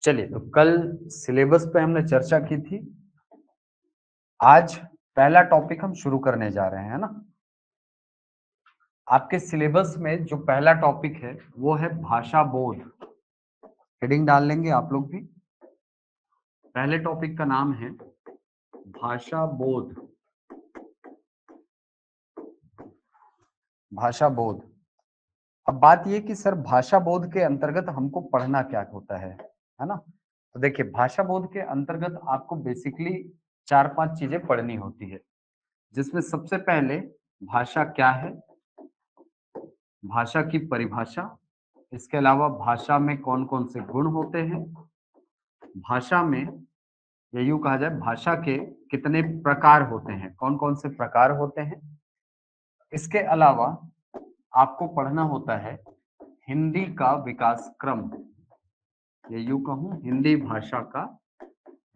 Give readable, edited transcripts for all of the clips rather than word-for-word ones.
चलिए, तो कल सिलेबस पे हमने चर्चा की थी। आज पहला टॉपिक हम शुरू करने जा रहे हैं, है ना? आपके सिलेबस में जो पहला टॉपिक है, वो है भाषा बोध। हेडिंग डाल लेंगे आप लोग भी। पहले टॉपिक का नाम है भाषा बोध। भाषा बोध। अब बात ये कि सर भाषा बोध के अंतर्गत हमको पढ़ना क्या होता है ना? तो देखिए, भाषा बोध के अंतर्गत आपको बेसिकली 4-5 चीजें पढ़नी होती है, जिसमें सबसे पहले भाषा क्या है, भाषा की परिभाषा, इसके अलावा भाषा में कौन-कौन से गुण होते हैं, भाषा में या यूँ कहा जाए भाषा के कितने प्रकार होते हैं, कौन-कौन से प्रकार होते हैं। इसके अलावा आपको पढ़ना होता है हिंदी का विकास क्रम, या यूँ कहूँ हिंदी भाषा का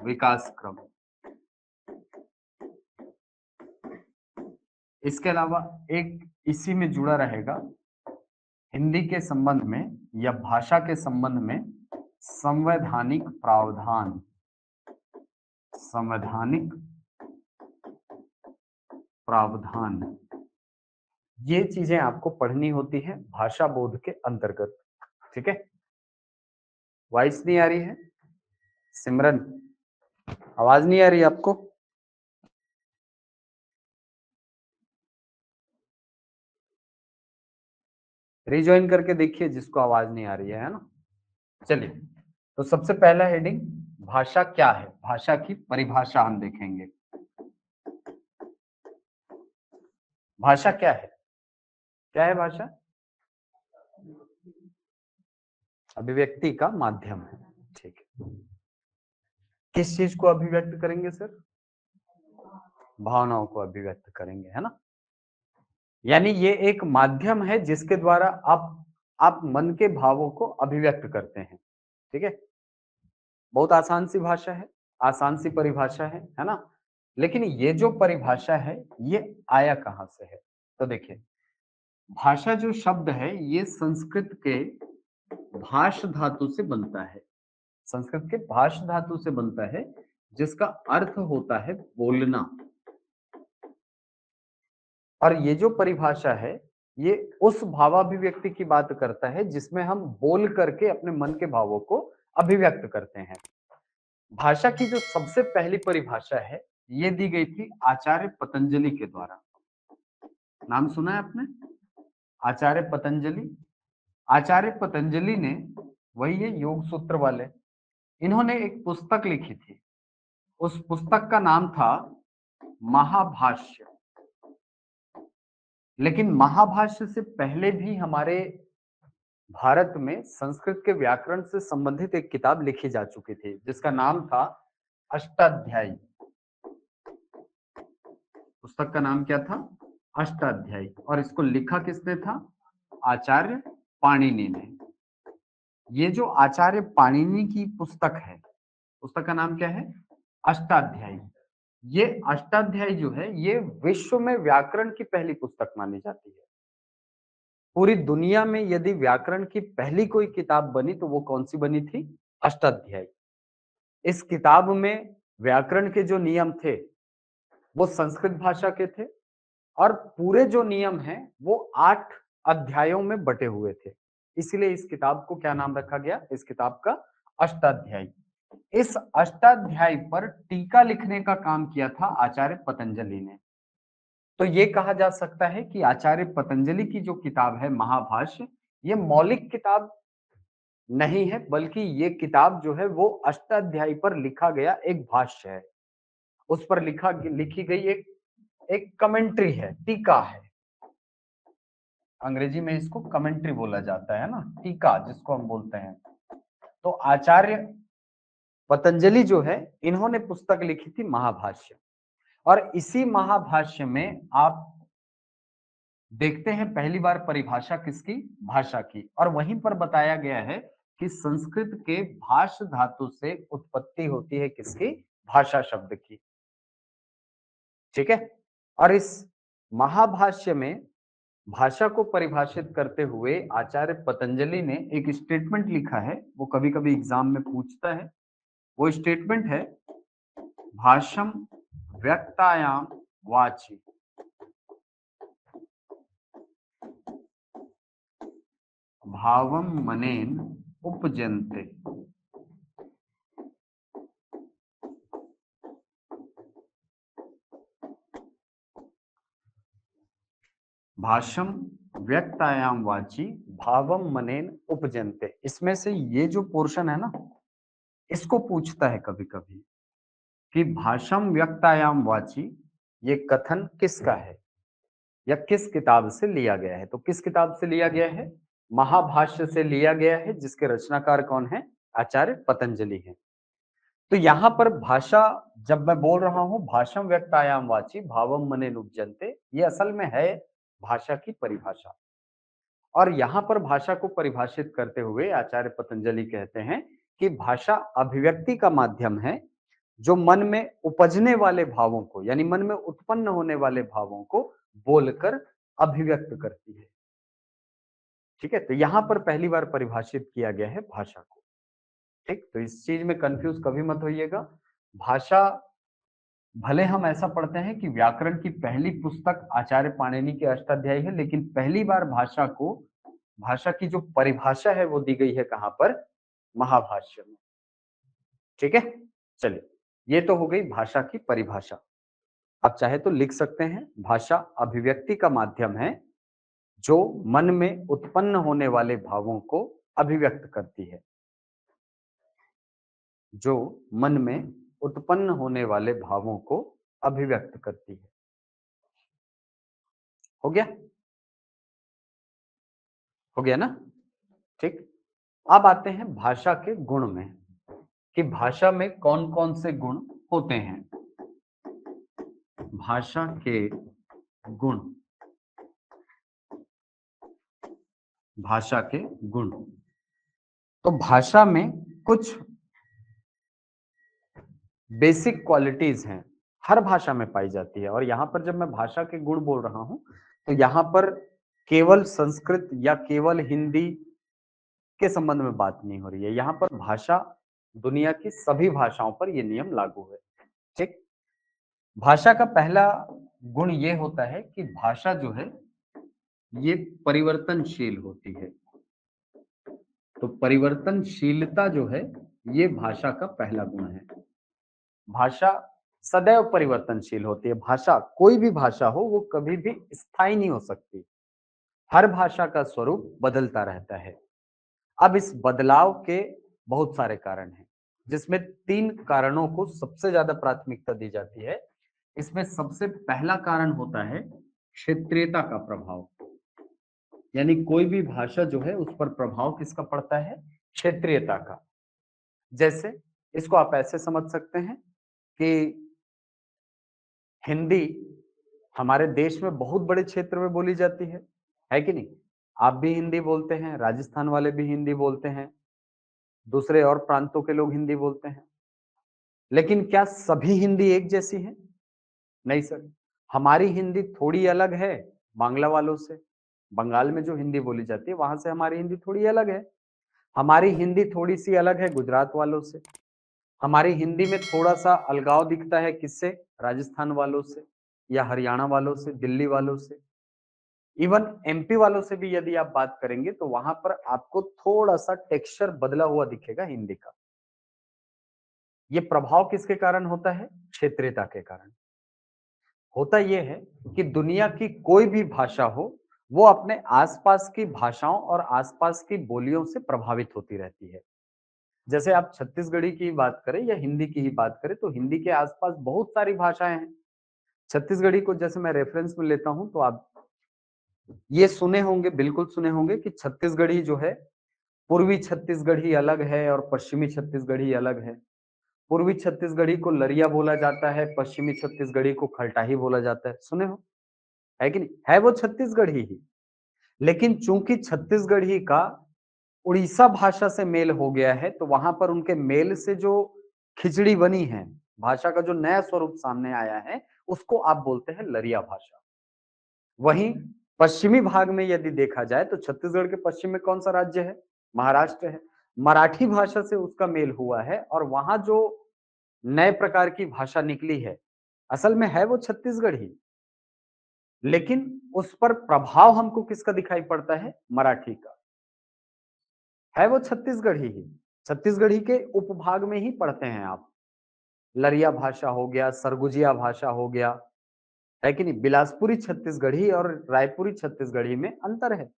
विकास क्रम। इसके अलावा एक इसी में जुड़ा रहेगा हिंदी के संबंध में या भाषा के संबंध में संवैधानिक प्रावधान। संवैधानिक प्रावधान, ये चीजें आपको पढ़नी होती है भाषा बोध के अंतर्गत। ठीक है? वॉइस नहीं आ रही है? सिमरन, आवाज नहीं आ रही आपको? रिज्वाइन करके देखिए जिसको आवाज नहीं आ रही है ना? चलिए, तो सबसे पहला हेडिंग भाषा क्या है, भाषा की परिभाषा हम देखेंगे। भाषा क्या है? क्या है भाषा? अभिव्यक्ति का माध्यम है। ठीक है। किस चीज को अभिव्यक्त करेंगे सर? भावनाओं को अभिव्यक्त करेंगे, है ना? यानी ये एक माध्यम है जिसके द्वारा आप मन के भावों को अभिव्यक्त करते हैं। ठीक है? बहुत आसान सी भाषा है, आसान सी परिभाषा है ना? लेकिन ये जो परिभाषा है, ये आया कहाँ से है? तो देखिए, भाषा जो शब्द है, ये संस्कृत के भाष धातु से बनता है। संस्कृत के भाष धातु से बनता है, जिसका अर्थ होता है बोलना। और ये जो परिभाषा है, ये उस भावाभिव्यक्ति की बात करता है जिसमें हम बोल करके अपने मन के भावों को अभिव्यक्त करते हैं। भाषा की जो सबसे पहली परिभाषा है, ये दी गई थी आचार्य पतंजलि के द्वारा। नाम सुना है आपने? आचार्य पतंजलि। आचार्य पतंजलि ने, वही है योग सूत्र वाले, इन्होंने एक पुस्तक लिखी थी। उस पुस्तक का नाम था महाभाष्य। लेकिन महाभाष्य से पहले भी हमारे भारत में संस्कृत के व्याकरण से संबंधित एक किताब लिखी जा चुकी थी, जिसका नाम था अष्टाध्यायी। पुस्तक का नाम क्या था? अष्टाध्यायी। और इसको लिखा किसने था? आचार्य पाणिनि ने। ये जो आचार्य पाणिनि की पुस्तक है, पुस्तक का नाम क्या है? अष्टाध्यायी। ये अष्टाध्यायी जो है, ये विश्व में व्याकरण की पहली पुस्तक मानी जाती है। पूरी दुनिया में यदि व्याकरण की पहली कोई किताब बनी तो वो कौन सी बनी थी? अष्टाध्यायी। इस किताब में व्याकरण के जो नियम थे, वो संस्कृत भाषा के थे, और पूरे जो नियम हैं वो 8 अध्यायों में बटे हुए थे। इसलिए इस किताब को क्या नाम रखा गया? इस किताब का अष्टाध्यायी। इस अष्टाध्यायी पर टीका लिखने का काम किया था आचार्य पतंजलि ने। तो ये कहा जा सकता है कि आचार्य पतंजलि की जो किताब है महाभाष्य, ये मौलिक किताब नहीं है, बल्कि ये किताब जो है वो अष्टाध्यायी पर लिखा गया एक भाष्य है। उस पर लिखी गई एक एक कमेंट्री है, टीका है। अंग्रेजी में इसको कमेंट्री बोला जाता है ना, टीका जिसको हम बोलते हैं। तो आचार्य पतंजलि जो है, इन्होंने पुस्तक लिखी थी महाभाष्य। और इसी महाभाष्य में आप देखते हैं पहली बार परिभाषा किसकी? भाषा की। और वहीं पर बताया गया है कि संस्कृत के भाष धातु से उत्पत्ति होती है किसकी? भाषा शब्द की। ठीक है? और इस महाभाष्य में भाषा को परिभाषित करते हुए आचार्य पतंजलि ने एक स्टेटमेंट लिखा है, वो कभी कभी एग्जाम में पूछता है। वो स्टेटमेंट है, भाषम व्यक्तायाम वाची। भावम मनेन उपजन्ते। भाषम व्यक्तायाम वाची भावम मनेन उपजन्ते। इसमें से ये जो पोर्शन है ना, इसको पूछता है कभी कभी कि भाषम व्यक्तायाम वाची ये कथन किसका है या किस किताब से लिया गया है। तो किस किताब से लिया गया है? महाभाष्य से लिया गया है, जिसके रचनाकार कौन है? आचार्य पतंजलि है। तो यहां पर भाषा, जब मैं बोल रहा हूं भाषम व्यक्तायाम वाची भावम मनेन उपजन्ते, ये असल में है भाषा की परिभाषा। और यहां पर भाषा को परिभाषित करते हुए आचार्य पतंजलि कहते हैं कि भाषा अभिव्यक्ति का माध्यम है जो मन में उपजने वाले भावों को, यानी मन में उत्पन्न होने वाले भावों को बोलकर अभिव्यक्त करती है। ठीक है, तो यहां पर पहली बार परिभाषित किया गया है भाषा को। ठीक, तो इस चीज में कंफ्यूज कभी मत होइएगा। भाषा, भले हम ऐसा पढ़ते हैं कि व्याकरण की पहली पुस्तक आचार्य पाणिनि के अष्टाध्यायी है, लेकिन पहली बार भाषा को, भाषा की जो परिभाषा है वो दी गई है कहां पर? महाभाष्य में। ठीक है, चलिए, ये तो हो गई भाषा की परिभाषा। आप चाहे तो लिख सकते हैं, भाषा अभिव्यक्ति का माध्यम है जो मन में उत्पन्न होने वाले भावों को अभिव्यक्त करती है। जो मन में उत्पन्न होने वाले भावों को अभिव्यक्त करती है। हो गया? हो गया ना? ठीक। अब आते हैं भाषा के गुण में, कि भाषा में कौन कौन से गुण होते हैं। भाषा के गुण, भाषा के गुण। तो भाषा में कुछ बेसिक क्वालिटीज हैं, हर भाषा में पाई जाती है। और यहां पर जब मैं भाषा के गुण बोल रहा हूं तो यहां पर केवल संस्कृत या केवल हिंदी के संबंध में बात नहीं हो रही है। यहां पर भाषा, दुनिया की सभी भाषाओं पर यह नियम लागू है। ठीक। भाषा का पहला गुण ये होता है कि भाषा जो है ये परिवर्तनशील होती है। तो परिवर्तनशीलता जो है ये भाषा का पहला गुण है। भाषा सदैव परिवर्तनशील होती है। भाषा, कोई भी भाषा हो, वो कभी भी स्थायी नहीं हो सकती। हर भाषा का स्वरूप बदलता रहता है। अब इस बदलाव के बहुत सारे कारण हैं, जिसमें 3 कारणों को सबसे ज्यादा प्राथमिकता दी जाती है। इसमें सबसे पहला कारण होता है क्षेत्रीयता का प्रभाव, यानी कोई भी भाषा जो है उस पर प्रभाव किसका पड़ता है? क्षेत्रीयता का। जैसे इसको आप ऐसे समझ सकते हैं कि हिंदी हमारे देश में बहुत बड़े क्षेत्र में बोली जाती है कि नहीं? आप भी हिंदी बोलते हैं, राजस्थान वाले भी हिंदी बोलते हैं, दूसरे और प्रांतों के लोग हिंदी बोलते हैं। लेकिन क्या सभी हिंदी एक जैसी है? नहीं सर। हमारी हिंदी थोड़ी अलग है बांग्ला वालों से। बंगाल में जो हिंदी बोली जाती है वहां से हमारी हिंदी थोड़ी अलग है। हमारी हिंदी थोड़ी सी अलग है गुजरात वालों से। हमारी हिंदी में थोड़ा सा अलगाव दिखता है किससे? राजस्थान वालों से, या हरियाणा वालों से, दिल्ली वालों से, इवन एमपी वालों से भी यदि आप बात करेंगे तो वहां पर आपको थोड़ा सा टेक्सचर बदला हुआ दिखेगा हिंदी का। ये प्रभाव किसके कारण होता है? क्षेत्रीयता के कारण। होता यह है कि दुनिया की कोई भी भाषा हो, वो अपने आसपास की भाषाओं और आसपास की बोलियों से प्रभावित होती रहती है। जैसे आप छत्तीसगढ़ी की बात करें या हिंदी की ही बात करें, तो हिंदी के आसपास बहुत सारी भाषाएं हैं। छत्तीसगढ़ी को जैसे मैं रेफरेंस में लेता हूं तो आप ये सुने होंगे, बिल्कुल सुने होंगे कि छत्तीसगढ़ी जो है, पूर्वी छत्तीसगढ़ी अलग है और पश्चिमी छत्तीसगढ़ी अलग है। पूर्वी छत्तीसगढ़ी को लरिया बोला जाता है, पश्चिमी छत्तीसगढ़ी को खलटाही बोला जाता है। सुने हो? है कि नहीं? है वो छत्तीसगढ़ी ही, लेकिन चूंकि छत्तीसगढ़ी का उड़ीसा भाषा से मेल हो गया है, तो वहां पर उनके मेल से जो खिचड़ी बनी है, भाषा का जो नया स्वरूप सामने आया है, उसको आप बोलते हैं लरिया भाषा। वहीं पश्चिमी भाग में यदि देखा जाए तो छत्तीसगढ़ के पश्चिम में कौन सा राज्य है? महाराष्ट्र है। मराठी भाषा से उसका मेल हुआ है और वहां जो नए प्रकार की भाषा निकली है, असल में है वो छत्तीसगढ़ी, लेकिन उस पर प्रभाव हमको किसका दिखाई पड़ता है? मराठी का। है वो छत्तीसगढ़ी ही। छत्तीसगढ़ी के उपभाग में ही पढ़ते हैं आप। लरिया भाषा हो गया, सरगुजिया भाषा हो गया, है कि नहीं? बिलासपुरी छत्तीसगढ़ी और रायपुरी छत्तीसगढ़ी में अंतर है।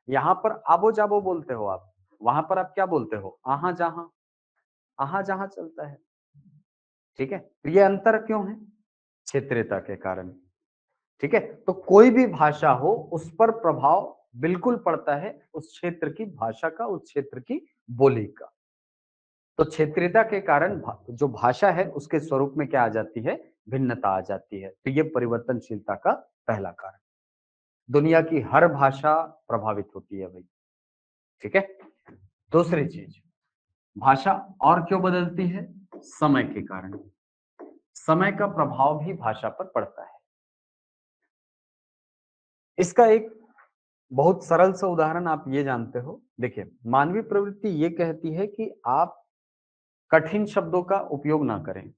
यहाँ पर आबो-जाबो बोलते हो आप, वहाँ पर आप क्या बोलते हो? आहा-जहाँ, आहा-जहाँ चलता है, ठीक है? तो ये अंतर क्यों है? क्षेत्रीयता के कारण, ठीक है? तो कोई भी भाषा हो, उस पर प्रभाव बिल्कुल पड़ता है उस क्षेत्र की भाषा का, उस क्षेत्र की बोली का। तो क्षेत्रीयता के कारण जो भाषा है उसके स्वरूप में क्या आ जाती है? भिन्नता आ जाती है। तो ये परिवर्तनशीलता का पहला कारण। दुनिया की हर भाषा प्रभावित होती है भाई, ठीक है? दूसरी चीज, भाषा और क्यों बदलती है? समय के कारण। समय का प्रभाव भी भाषा पर पड़ता है। इसका एक बहुत सरल सा उदाहरण आप ये जानते हो, देखिए मानवीय प्रवृत्ति ये कहती है कि आप कठिन शब्दों का उपयोग ना करें,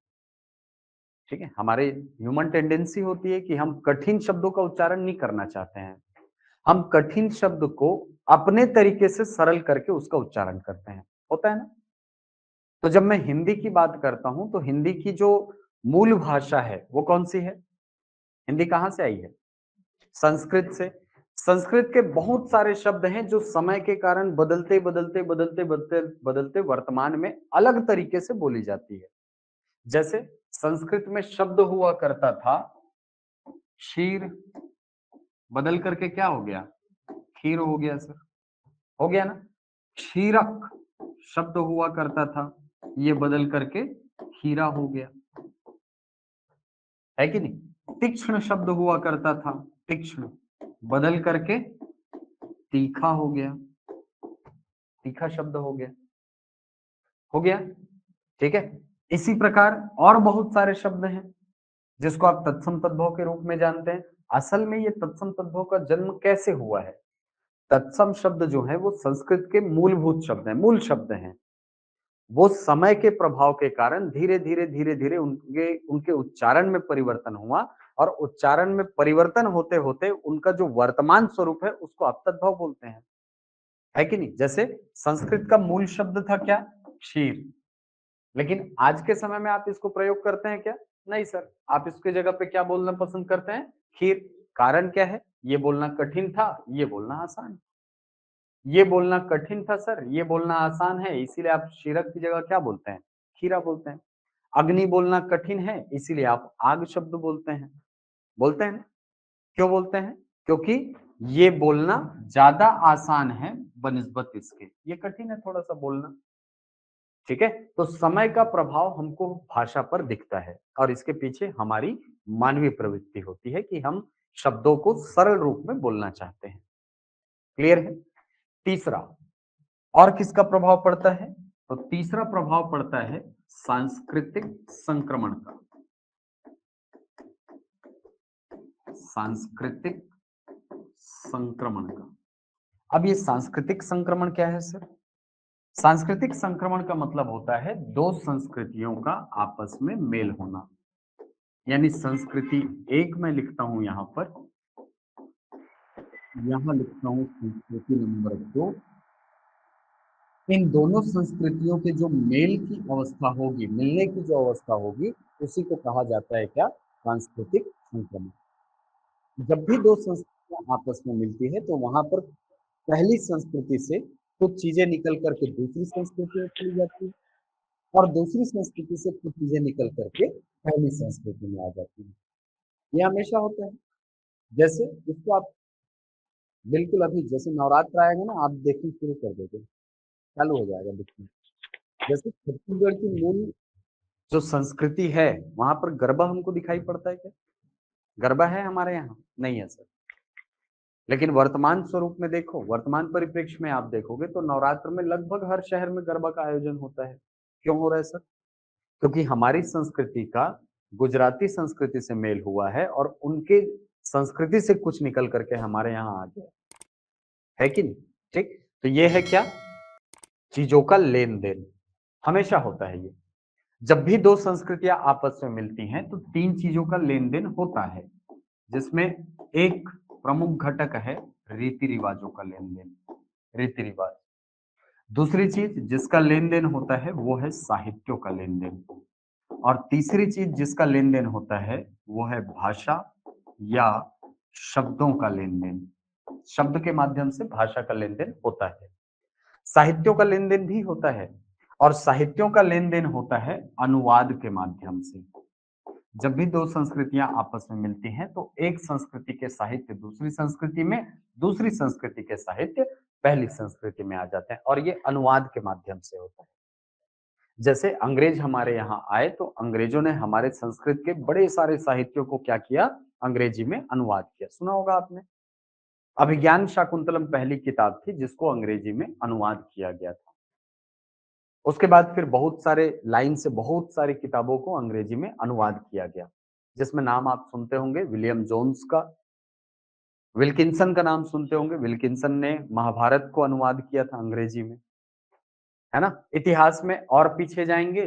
ठीक है? हमारे ह्यूमन टेंडेंसी होती है कि हम कठिन शब्दों का उच्चारण नहीं करना चाहते हैं। हम कठिन शब्द को अपने तरीके से सरल करके उसका उच्चारण करते हैं, होता है ना? तो जब मैं हिंदी की बात करता हूं तो हिंदी की जो मूल भाषा है वो कौन सी है? हिंदी कहाँ से आई है? संस्कृत से। संस्कृत के बहुत सारे शब्द हैं जो समय के कारण बदलते वर्तमान में अलग तरीके से बोली जाती है। जैसे संस्कृत में शब्द हुआ करता था क्षीर, बदल करके क्या हो गया? खीर हो गया सर, हो गया ना? क्षीरक शब्द हुआ करता था, ये बदल करके खीरा हो गया, है कि नहीं? तीक्ष्ण शब्द हुआ करता था, तीक्ष्ण बदल करके तीखा हो गया, तीखा शब्द हो गया, हो गया, ठीक है? इसी प्रकार और बहुत सारे शब्द हैं जिसको आप तत्सम तद्भव के रूप में जानते हैं। असल में ये तत्सम तद्भव का जन्म कैसे हुआ है? तत्सम शब्द जो है वो संस्कृत के मूलभूत शब्द हैं, मूल शब्द हैं। वो समय के प्रभाव के कारण धीरे-धीरे उनके उनके उच्चारण में परिवर्तन हुआ और उच्चारण में परिवर्तन होते-होते उनका जो वर्तमान स्वरूप है उसको अपतद्भव बोलते हैं। है कि नहीं? जैसे संस्कृत का मूल शब्द था क्या? क्षीर। लेकिन आज के समय में आप इसको प्रयोग करते हैं क्या? नहीं सर। आप इसकी जगह पे क्या बोलना पसंद करते हैं? खीर। कारण क्या है? ये बोलना कठिन था, ये बोलना आसान। ये बोलना कठिन था सर, ये बोलना आसान है, इसीलिए आप शीरक की जगह क्या बोलते हैं? खीरा बोलते हैं। अग्नि बोलना कठिन है, इसीलिए आप आग शब्द बोलते हैं। बोलते हैं ना? क्यों बोलते हैं? क्योंकि ये बोलना ज्यादा आसान है बनिस्बत इसके, ये कठिन है थोड़ा सा बोलना, ठीक है? तो समय का प्रभाव हमको भाषा पर दिखता है और इसके पीछे हमारी मानवीय प्रवृत्ति होती है कि हम शब्दों को सरल रूप में बोलना चाहते हैं। क्लियर है? तीसरा, और किसका प्रभाव पड़ता है? तो तीसरा प्रभाव पड़ता है सांस्कृतिक संक्रमण का। सांस्कृतिक संक्रमण का। अब ये सांस्कृतिक संक्रमण क्या है सर? सांस्कृतिक संक्रमण का मतलब होता है दो संस्कृतियों का आपस में मेल होना। यानी संस्कृति एक मैं लिखता हूं यहां पर, यहां लिखता हूं संस्कृति नंबर 2। इन दोनों संस्कृतियों के जो मेल की अवस्था होगी, मिलने की जो अवस्था होगी, उसी को कहा जाता है क्या? सांस्कृतिक संक्रमण। जब भी दो संस्कृतियां आपस में मिलती है तो वहां पर पहली संस्कृति से कुछ चीजें निकल करके दूसरी संस्कृति में चली जाती है और दूसरी संस्कृति से कुछ चीजें निकल करके पहली संस्कृति में आ जाती है। ये हमेशा होता है। जैसे इसको आप बिल्कुल अभी जैसे नवरात्र आएगा ना, आप देखना शुरू कर दोगे, चालू हो जाएगा देखना। जैसे छत्तीसगढ़ की मूल जो संस्कृति है वहां पर गरबा हमको दिखाई पड़ता है क्या? गरबा है हमारे यहाँ? नहीं है सर। लेकिन वर्तमान स्वरूप में देखो, वर्तमान परिप्रेक्ष्य में आप देखोगे तो नवरात्र में लगभग हर शहर में गरबा का आयोजन होता है। क्यों हो रहा है सर? क्योंकि हमारी संस्कृति का गुजराती संस्कृति से मेल हुआ है और उनके संस्कृति से कुछ निकल करके हमारे यहाँ आ गया है कि नहीं? ठीक, तो ये है क्या, चीजों का लेन देन हमेशा होता है। ये जब भी दो संस्कृतियां आपस में मिलती हैं तो तीन चीजों का लेन देन होता है, जिसमें एक प्रमुख घटक है रीति रिवाजों का लेन देन, रीति रिवाज। दूसरी चीज जिसका लेन देन होता है वो है साहित्यों का लेन देन, और तीसरी चीज जिसका लेन देन होता है वो है भाषा या शब्दों का लेन देन। शब्द के माध्यम से भाषा का लेन देन होता है। साहित्यों का लेन देन भी होता है, और साहित्यों का लेन देन होता है अनुवाद के माध्यम से। जब भी दो संस्कृतियां आपस में मिलती हैं तो एक संस्कृति के साहित्य दूसरी संस्कृति में, दूसरी संस्कृति के साहित्य पहली संस्कृति में आ जाते हैं, और ये अनुवाद के माध्यम से होता है। जैसे अंग्रेज हमारे यहाँ आए तो अंग्रेजों ने हमारे संस्कृत के बड़े सारे साहित्यों को क्या किया, अंग्रेजी में अनुवाद किया। सुना होगा आपने, अभिज्ञान शाकुंतलम पहली किताब थी जिसको अंग्रेजी में अनुवाद किया गया था। उसके बाद फिर बहुत सारे लाइन से बहुत सारी किताबों को अंग्रेजी में अनुवाद किया गया, जिसमें नाम आप सुनते होंगे विलियम जोन्स का, विल्किंसन का नाम सुनते होंगे। विल्किंसन ने महाभारत को अनुवाद किया था अंग्रेजी में, है ना। इतिहास में और पीछे जाएंगे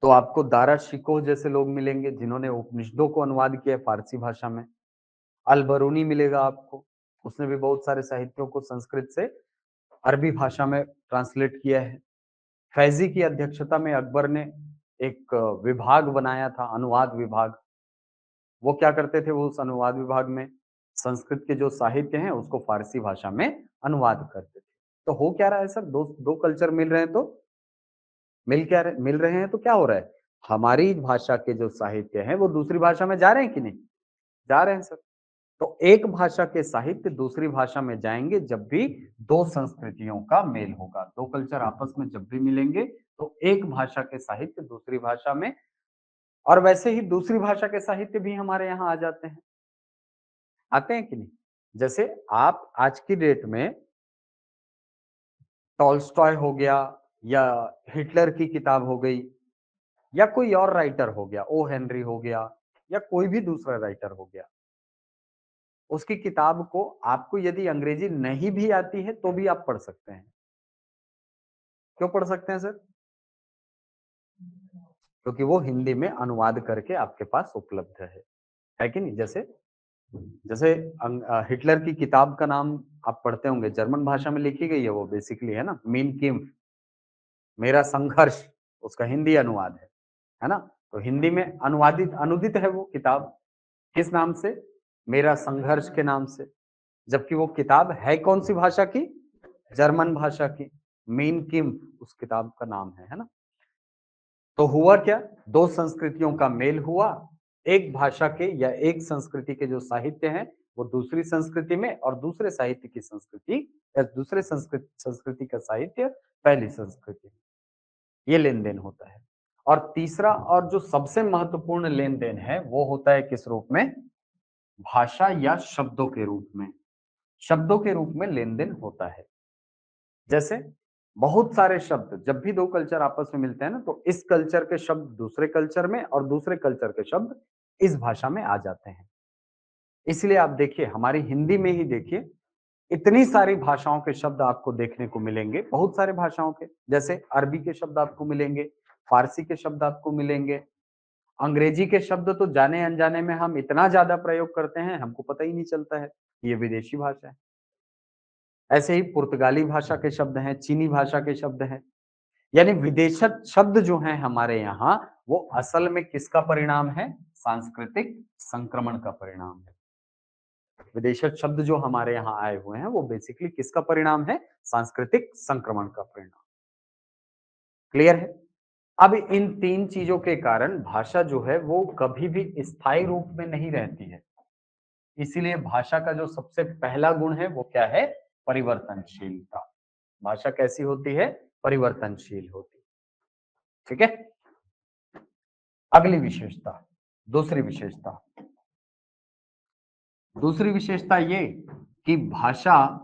तो आपको दारा शिकोह जैसे लोग मिलेंगे जिन्होंने उपनिषदों को अनुवाद किया है फारसी भाषा में। अल बरूनी मिलेगा आपको, उसने भी बहुत सारे साहित्यों को संस्कृत से अरबी भाषा में ट्रांसलेट किया है। फैजी की अध्यक्षता में अकबर ने एक विभाग बनाया था, अनुवाद विभाग। वो क्या करते थे, वो उस अनुवाद विभाग में संस्कृत के जो साहित्य हैं उसको फारसी भाषा में अनुवाद करते थे। तो हो क्या रहा है सर, दो दो कल्चर मिल रहे हैं तो मिल रहे हैं तो क्या हो रहा है, हमारी भाषा के जो साहित्य हैं वो दूसरी भाषा में जा रहे हैं कि नहीं, जा रहे हैं सर। तो एक भाषा के साहित्य दूसरी भाषा में जाएंगे जब भी दो संस्कृतियों का मेल होगा, दो कल्चर आपस में जब भी मिलेंगे तो एक भाषा के साहित्य दूसरी भाषा में, और वैसे ही दूसरी भाषा के साहित्य भी हमारे यहाँ आ जाते हैं, आते हैं कि नहीं। जैसे आप आज की डेट में टॉल्स्टॉय हो गया, या हिटलर की किताब हो गई, या कोई और राइटर हो गया, ओ हेनरी हो गया, या कोई भी दूसरा राइटर हो गया, उसकी किताब को आपको यदि अंग्रेजी नहीं भी आती है तो भी आप पढ़ सकते हैं। क्यों पढ़ सकते हैं सर, क्योंकि वो हिंदी में अनुवाद करके आपके पास उपलब्ध है कि नहीं। जैसे जैसे हिटलर की किताब का नाम आप पढ़ते होंगे, जर्मन भाषा में लिखी गई है वो, बेसिकली है ना, मीन किम्फ, मेरा संघर्ष, उसका हिंदी अनुवाद है ना। तो हिंदी में अनुवादित अनुदित है वो किताब, किस नाम से, मेरा संघर्ष के नाम से। जबकि वो किताब है कौन सी भाषा की, जर्मन भाषा की, मीन किम्फ उस किताब का नाम है ना। तो हुआ क्या, दो संस्कृतियों का मेल हुआ, एक भाषा के या एक संस्कृति के जो साहित्य हैं वो दूसरी संस्कृति में, और दूसरे साहित्य की संस्कृति या दूसरे संस्कृति का साहित्य पहली संस्कृति में, ये लेन देन होता है। और तीसरा और जो सबसे महत्वपूर्ण लेन देन है वो होता है किस रूप में, भाषा या शब्दों के रूप में, शब्दों के रूप में लेन देन होता है। जैसे बहुत सारे शब्द, जब भी दो कल्चर आपस में मिलते हैं ना तो इस कल्चर के शब्द दूसरे कल्चर में और दूसरे कल्चर के शब्द इस भाषा में आ जाते हैं। इसलिए आप देखिए हमारी हिंदी में ही देखिए, इतनी सारी भाषाओं के शब्द आपको देखने को मिलेंगे, बहुत सारे भाषाओं के, जैसे अरबी के शब्द आपको मिलेंगे, फारसी के शब्द आपको मिलेंगे, अंग्रेजी के शब्द तो जाने अनजाने में हम इतना ज्यादा प्रयोग करते हैं हमको पता ही नहीं चलता है कि ये विदेशी भाषा है। ऐसे ही पुर्तगाली भाषा के शब्द हैं, चीनी भाषा के शब्द हैं, यानी विदेशज शब्द जो हैं हमारे यहाँ वो असल में किसका परिणाम है, सांस्कृतिक संक्रमण का परिणाम है। विदेशज शब्द जो हमारे यहाँ आए हुए हैं वो बेसिकली किसका परिणाम है, सांस्कृतिक संक्रमण का परिणाम। क्लियर है। अब इन तीन चीजों के कारण भाषा जो है वो कभी भी स्थायी रूप में नहीं रहती है। इसीलिए भाषा का जो सबसे पहला गुण है वो क्या है, परिवर्तनशीलता। भाषा कैसी होती है, परिवर्तनशील होती है। ठीक है। अगली विशेषता, दूसरी विशेषता, दूसरी विशेषता ये कि भाषा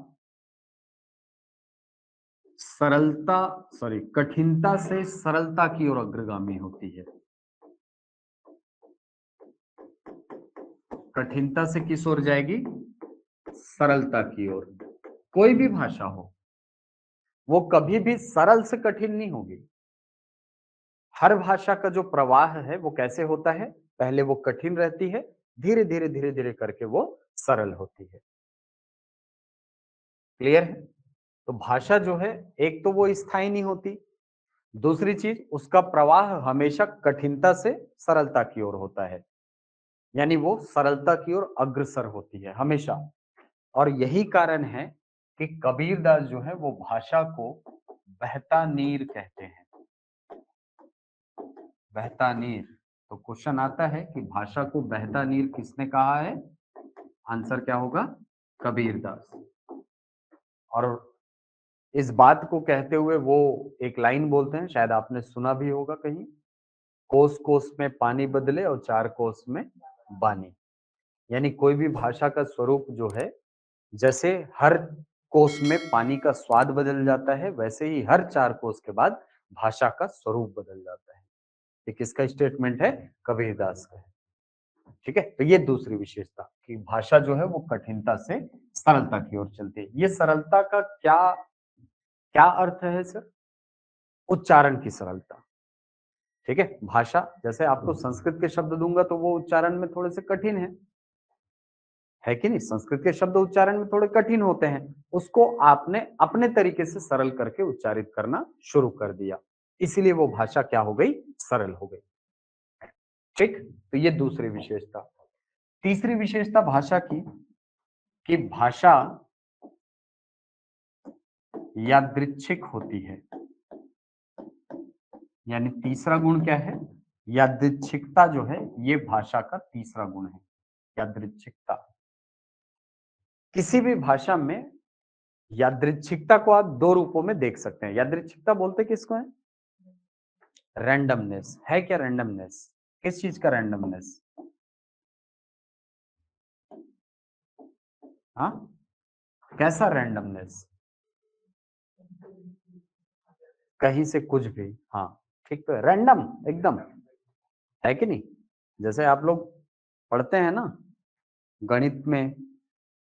सरलता सॉरी कठिनता से सरलता की ओर अग्रगामी होती है। कठिनता से किस ओर जाएगी? सरलता की ओर। कोई भी भाषा हो, वो कभी भी सरल से कठिन नहीं होगी। हर भाषा का जो प्रवाह है वो कैसे होता है? पहले वो कठिन रहती है, धीरे धीरे धीरे धीरे करके वो सरल होती है। क्लियर है? तो भाषा जो है, एक तो वो स्थायी नहीं होती, दूसरी चीज उसका प्रवाह हमेशा कठिनता से सरलता की ओर होता है, यानी वो सरलता की ओर अग्रसर होती है हमेशा। और यही कारण है कि कबीरदास जो है वो भाषा को बहता नीर कहते हैं। बहता नीर। तो क्वेश्चन आता है कि भाषा को बहता नीर किसने कहा है? आंसर क्या होगा? कबीरदास। और इस बात को कहते हुए वो एक लाइन बोलते हैं, शायद आपने सुना भी होगा कहीं, कोस कोस में पानी बदले और चार कोस में बानी। यानी कोई भी भाषा का स्वरूप जो है, जैसे हर कोस में पानी का स्वाद बदल जाता है, वैसे ही हर चार कोस के बाद भाषा का स्वरूप बदल जाता है। ये किसका स्टेटमेंट है? कबीरदास का है। ठीक है, तो ये दूसरी विशेषता कि भाषा जो है वो कठिनता से सरलता की ओर चलती है। ये सरलता का क्या क्या अर्थ है सर? उच्चारण की सरलता। ठीक है, भाषा जैसे आपको संस्कृत के शब्द दूंगा तो वो उच्चारण में थोड़े से कठिन है कि नहीं? संस्कृत के शब्द उच्चारण में थोड़े कठिन होते हैं, उसको आपने अपने तरीके से सरल करके उच्चारित करना शुरू कर दिया, इसीलिए वो भाषा क्या हो गई? सरल हो गई। ठीक, तो ये दूसरी विशेषता। तीसरी विशेषता भाषा की कि भाषा यादृच्छिक होती है। यानी तीसरा गुण क्या है? यादृच्छिकता जो है, ये भाषा का तीसरा गुण है, यादृच्छिकता। किसी भी भाषा में यादृच्छिकता को आप दो रूपों में देख सकते हैं। यादृच्छिकता बोलते किसको है? रैंडमनेस है। क्या रैंडमनेस? किस चीज का रैंडमनेस? हाँ, कैसा रैंडमनेस? कहीं से कुछ भी। हाँ, ठीक, तो रैंडम एकदम, है कि नहीं? जैसे आप लोग पढ़ते हैं ना गणित में,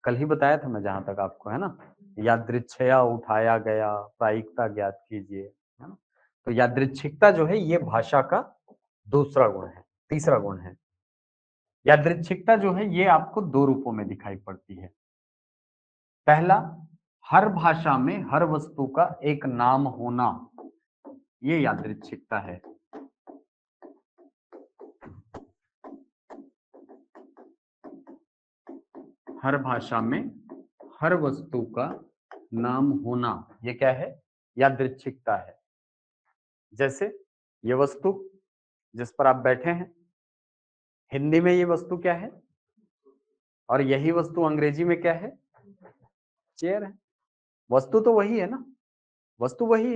कल ही बताया था मैं जहां तक आपको, है ना, यादृच्छया उठाया गया, प्रायिकता ज्ञात कीजिए, है ना? तो यादृच्छिकता जो है ये भाषा का दूसरा गुण है, तीसरा गुण है। यादृच्छिकता जो है ये आपको दो रूपों में दिखाई पड़ती है। पहला, हर भाषा में हर वस्तु का एक नाम होना, ये यादृच्छिकता है। हर भाषा में हर वस्तु का नाम होना, ये क्या है? यादृच्छिकता है। जैसे ये वस्तु जिस पर आप बैठे हैं, हिंदी में ये वस्तु क्या है? और यही वस्तु अंग्रेजी में क्या है? चेयर है। वस्तु तो वही है ना, वस्तु वही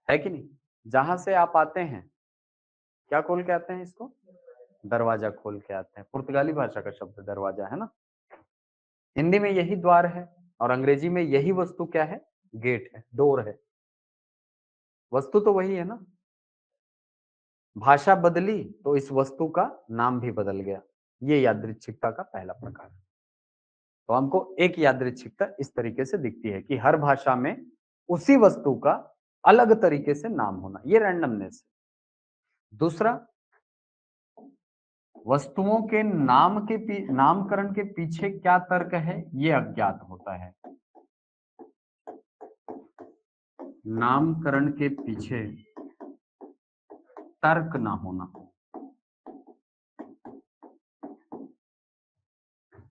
है कि नहीं? जहां से आप आते हैं, क्या खोल के आते हैं इसको? दरवाजा खोल के आते हैं। पुर्तगाली भाषा का शब्द दरवाजा है ना। हिंदी में यही द्वार है, और अंग्रेजी में यही वस्तु क्या है? गेट है, डोर है। वस्तु तो वही है ना। भाषा बदली तो इस वस्तु का नाम भी बदल गया। ये यादृच्छिकता का पहला प्रकार है। तो हमको एक यादृच्छिकता इस तरीके से दिखती है कि हर भाषा में उसी वस्तु का अलग तरीके से नाम होना, ये रैंडमनेस है। दूसरा, वस्तुओं के नामकरण के पीछे क्या तर्क है, ये अज्ञात होता है। नामकरण के पीछे तर्क ना होना,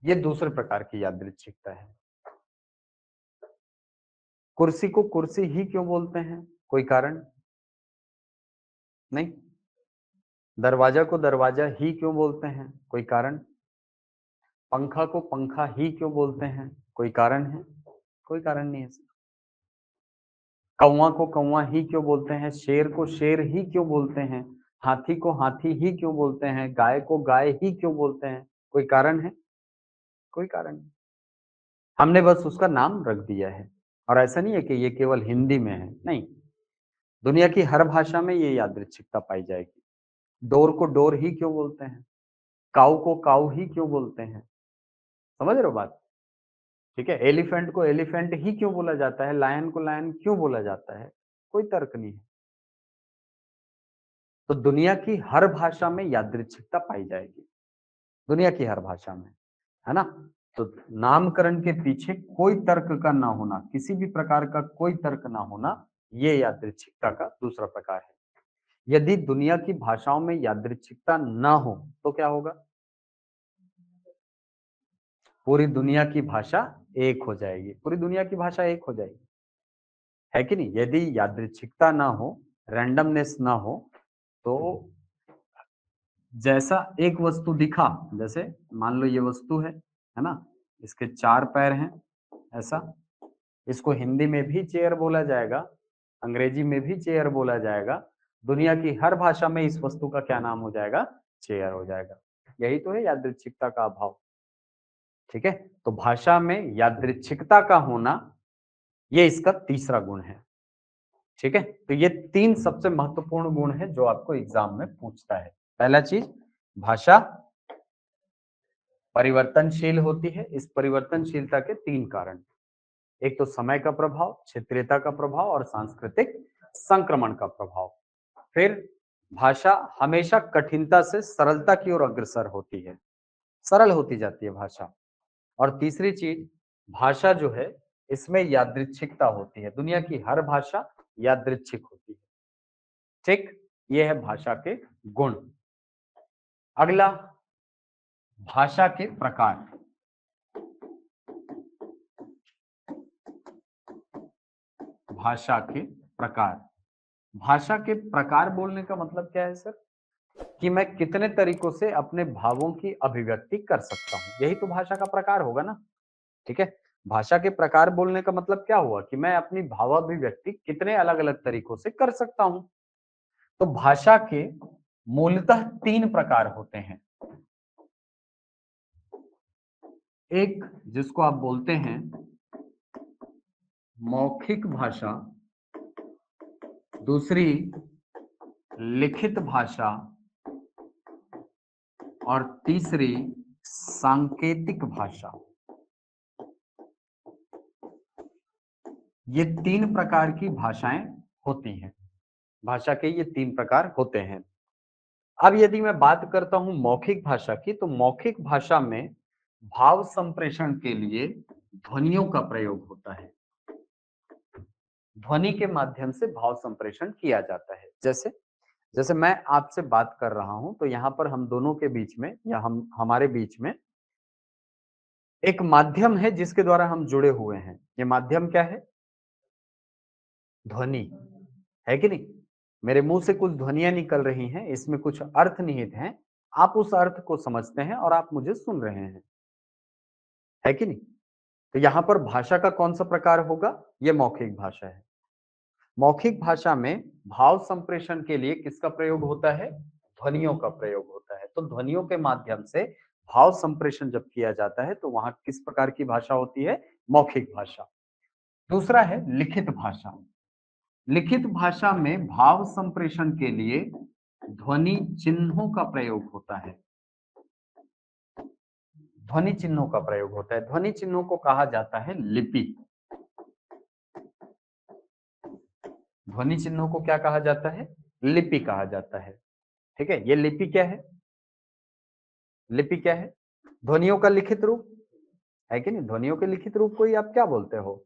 ये दूसरे प्रकार की यादृच्छिकता है। कुर्सी को कुर्सी ही क्यों बोलते हैं? कोई कारण नहीं। दरवाजा को दरवाजा ही क्यों बोलते हैं? कोई कारण। पंखा को पंखा ही क्यों बोलते हैं? कोई कारण है? कोई कारण नहीं है। कौवा को कौवा ही क्यों बोलते हैं? शेर को शेर ही क्यों बोलते हैं? हाथी को हाथी ही क्यों बोलते हैं? गाय को गाय ही क्यों बोलते हैं? कोई कारण है? कोई कारण नहीं। हमने बस उसका नाम रख दिया है। और ऐसा नहीं है कि ये केवल हिंदी में है, नहीं, दुनिया की हर भाषा में ये यादृच्छिकता पाई जाएगी। डोर को डोर ही क्यों बोलते हैं? काऊ को काऊ ही क्यों बोलते हैं? समझ रहे हो बात? ठीक है, एलिफेंट को एलिफेंट ही क्यों बोला जाता है, लायन को लायन क्यों बोला जाता है? कोई तर्क नहीं है। तो दुनिया की हर भाषा में यादृच्छिकता पाई जाएगी, दुनिया की हर भाषा में, है ना? तो नामकरण के पीछे कोई तर्क का ना होना, किसी भी प्रकार का कोई तर्क ना होना, ये यादृच्छिकता का दूसरा प्रकार है। यदि दुनिया की भाषाओं में यादृच्छिकता ना हो तो क्या होगा? पूरी दुनिया की भाषा एक हो जाएगी, पूरी दुनिया की भाषा एक हो जाएगी, है कि नहीं? यदि यादृच्छिकता ना हो, रैंडमनेस ना हो, तो जैसा एक वस्तु दिखा, जैसे मान लो ये वस्तु है ना? इसके 4 पैर हैं, ऐसा। इसको हिंदी में भी चेयर बोला जाएगा, अंग्रेजी में भी चेयर बोला जाएगा। दुनिया की हर भाषा में इस वस्तु का क्या नाम हो जाएगा? चेयर हो जाएगा। यही तो है यादृच्छिकता का अभाव, ठीक है? तो भाषा में यादृच्छिकता का होना, ये इसका तीसरा गुण है, ठीक है? तो ये 3 सबसे महत्वपूर्ण गुण है जो आपको एग्जाम में पूछता है। पहला चीज, भाषा परिवर्तनशील होती है। इस परिवर्तनशीलता के 3 कारण, एक तो समय का प्रभाव, क्षेत्रीयता का प्रभाव और सांस्कृतिक संक्रमण का प्रभाव। फिर भाषा हमेशा कठिनता से सरलता की ओर अग्रसर होती है, सरल होती जाती है भाषा। और तीसरी चीज, भाषा जो है इसमें यादृच्छिकता होती है, दुनिया की हर भाषा यादृच्छिक होती है, ठीक? ये है भाषा के गुण। अगला, भाषा के प्रकार। भाषा के प्रकार, भाषा के प्रकार बोलने का मतलब क्या है सर? कि मैं कितने तरीकों से अपने भावों की अभिव्यक्ति कर सकता हूं, यही तो भाषा का प्रकार होगा ना, ठीक है? भाषा के प्रकार बोलने का मतलब क्या हुआ कि मैं अपनी भावाभिव्यक्ति कितने अलग अलग तरीकों से कर सकता हूं। तो भाषा के मूलतः 3 प्रकार होते हैं। एक जिसको आप बोलते हैं मौखिक भाषा, दूसरी लिखित भाषा और तीसरी सांकेतिक भाषा। ये 3 प्रकार की भाषाएं होती हैं, भाषा के ये 3 प्रकार होते हैं। अब यदि मैं बात करता हूं मौखिक भाषा की, तो मौखिक भाषा में भाव संप्रेषण के लिए ध्वनियों का प्रयोग होता है, ध्वनि के माध्यम से भाव संप्रेषण किया जाता है। जैसे जैसे मैं आपसे बात कर रहा हूं, तो यहाँ पर हम दोनों के बीच में या हम हमारे बीच में एक माध्यम है जिसके द्वारा हम जुड़े हुए हैं। ये माध्यम क्या है? ध्वनि, है कि नहीं? मेरे मुंह से कुछ ध्वनियां निकल रही हैं, इसमें कुछ अर्थ निहित हैं, आप उस अर्थ को समझते हैं और आप मुझे सुन रहे हैं, है कि नहीं? तो यहाँ पर भाषा का कौन सा प्रकार होगा? ये मौखिक भाषा है। मौखिक भाषा में भाव संप्रेषण के लिए किसका प्रयोग होता है? ध्वनियों का प्रयोग होता है। तो ध्वनियों के माध्यम से भाव संप्रेषण जब किया जाता है तो वहां किस प्रकार की भाषा होती है? मौखिक भाषा। दूसरा है लिखित भाषा। लिखित भाषा में भाव संप्रेषण के लिए ध्वनि चिन्हों का प्रयोग होता है, ध्वनि चिन्हों का प्रयोग होता है। ध्वनि चिन्हों को कहा जाता है लिपि। ध्वनि चिन्हों को क्या कहा जाता है? लिपि कहा जाता है, ठीक है? ये लिपि क्या है? लिपि क्या है? ध्वनियों का लिखित रूप, है कि नहीं? ध्वनियों के लिखित रूप को ही आप क्या बोलते हो?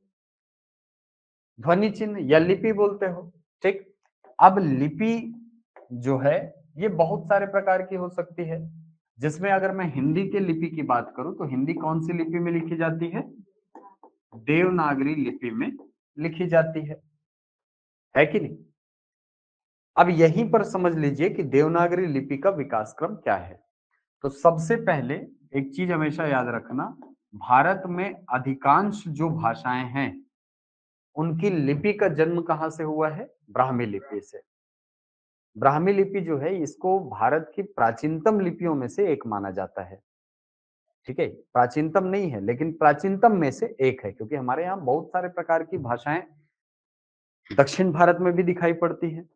ध्वनि चिन्ह या लिपि बोलते हो, ठीक? अब लिपि जो है ये बहुत सारे प्रकार की हो सकती है, जिसमें अगर मैं हिंदी के लिपि की बात करूं तो हिंदी कौन सी लिपि में लिखी जाती है? देवनागरी लिपि में लिखी जाती है कि नहीं? अब यहीं पर समझ लीजिए कि देवनागरी लिपि का विकास क्रम क्या है। तो सबसे पहले एक चीज हमेशा याद रखना, भारत में अधिकांश जो भाषाएं हैं उनकी लिपि का जन्म कहां से हुआ है? ब्राह्मी लिपि से। ब्राह्मी लिपि जो है इसको भारत की प्राचीनतम लिपियों में से एक माना जाता है, ठीक है? प्राचीनतम नहीं है लेकिन प्राचीनतम में से एक है, क्योंकि हमारे यहाँ बहुत सारे प्रकार की भाषाएं दक्षिण भारत में भी दिखाई पड़ती हैं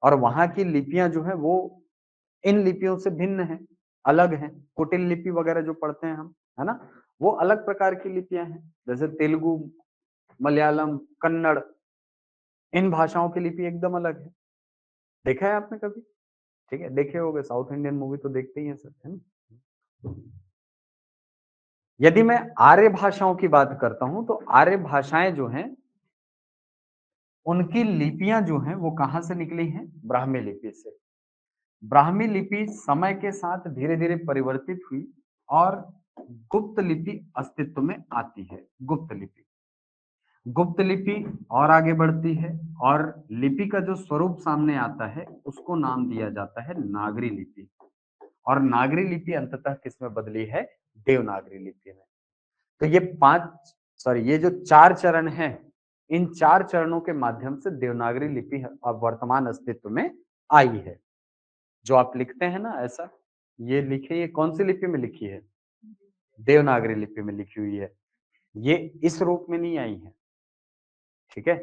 और वहां की लिपियां जो है वो इन लिपियों से भिन्न है। अलग हैं। कुटिल लिपि वगैरह जो पढ़ते हैं हम, है ना, वो अलग प्रकार की लिपियां हैं। जैसे तेलुगु, मलयालम, कन्नड़, इन भाषाओं की लिपि एकदम अलग है। देखा है आपने कभी? ठीक है, देखे होंगे, साउथ इंडियन मूवी तो देखते ही हैं सब, है ना। यदि मैं आर्य भाषाओं की बात करता हूं तो आर्य भाषाएं जो हैं उनकी लिपियां जो हैं वो कहां से निकली हैं? ब्राह्मी लिपि से। ब्राह्मी लिपि समय के साथ धीरे धीरे परिवर्तित हुई और गुप्त लिपि अस्तित्व में आती है। गुप्त लिपि, गुप्त लिपि और आगे बढ़ती है और लिपि का जो स्वरूप सामने आता है उसको नाम दिया जाता है नागरी लिपि। और नागरी लिपि अंततः किसमें बदली है? देवनागरी लिपि में। तो ये ये जो 4 चरण हैं, इन 4 चरणों के माध्यम से देवनागरी लिपि अब वर्तमान अस्तित्व में आई है। जो आप लिखते हैं ना ऐसा, ये लिखे, ये कौन सी लिपि में लिखी है? देवनागरी लिपि में लिखी हुई है। ये इस रूप में नहीं आई है, ठीक है?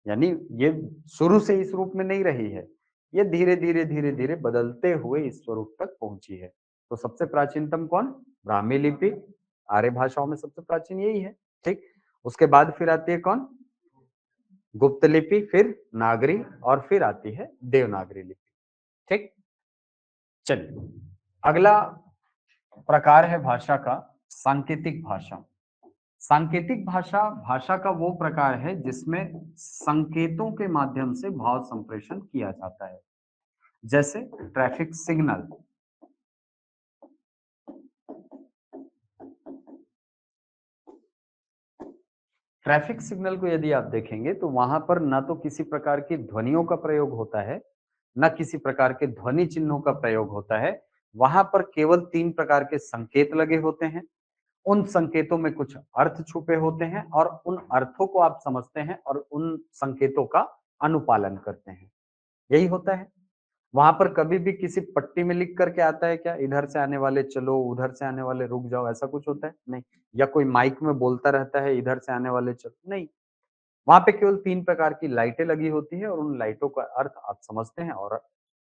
यानी ये शुरू से इस रूप में नहीं रही है। ये धीरे-धीरे, धीरे-धीरे बदलते हुए इस स्वरूप तक पहुँची है। तो सबसे प्राचीनतम कौन? ब्राह्मी लिपि। आर्य भाषाओं में सबसे प्राचीन यही है, ठीक? उसके बाद फिर आती है कौन? गुप्त लिपि, फिर नागरी और फिर आती है देवनागरी लिपि, ठीक? चलिए, अगला प्रकार है भाषा का सांकेतिक भाषा। सांकेतिक भाषा, भाषा का वो प्रकार है जिसमें संकेतों के माध्यम से भाव संप्रेषण किया जाता है। जैसे ट्रैफिक सिग्नल। ट्रैफिक सिग्नल को यदि आप देखेंगे तो वहां पर ना तो किसी प्रकार की ध्वनियों का प्रयोग होता है, ना किसी प्रकार के ध्वनि चिन्हों का प्रयोग होता है। वहां पर केवल 3 प्रकार के संकेत लगे होते हैं। उन संकेतों में कुछ अर्थ छुपे होते हैं और उन अर्थों को आप समझते हैं और उन संकेतों का अनुपालन करते हैं। यही होता है। वहां पर कभी भी किसी पट्टी में लिख करके आता है क्या? इधर से आने वाले चलो, उधर से आने वाले रुक जाओ, ऐसा कुछ होता है? नहीं। या कोई माइक में बोलता रहता है इधर से आने वाले चलो? नहीं। वहां पे केवल 3 प्रकार की लाइटें लगी होती है और उन लाइटों का अर्थ आप समझते हैं और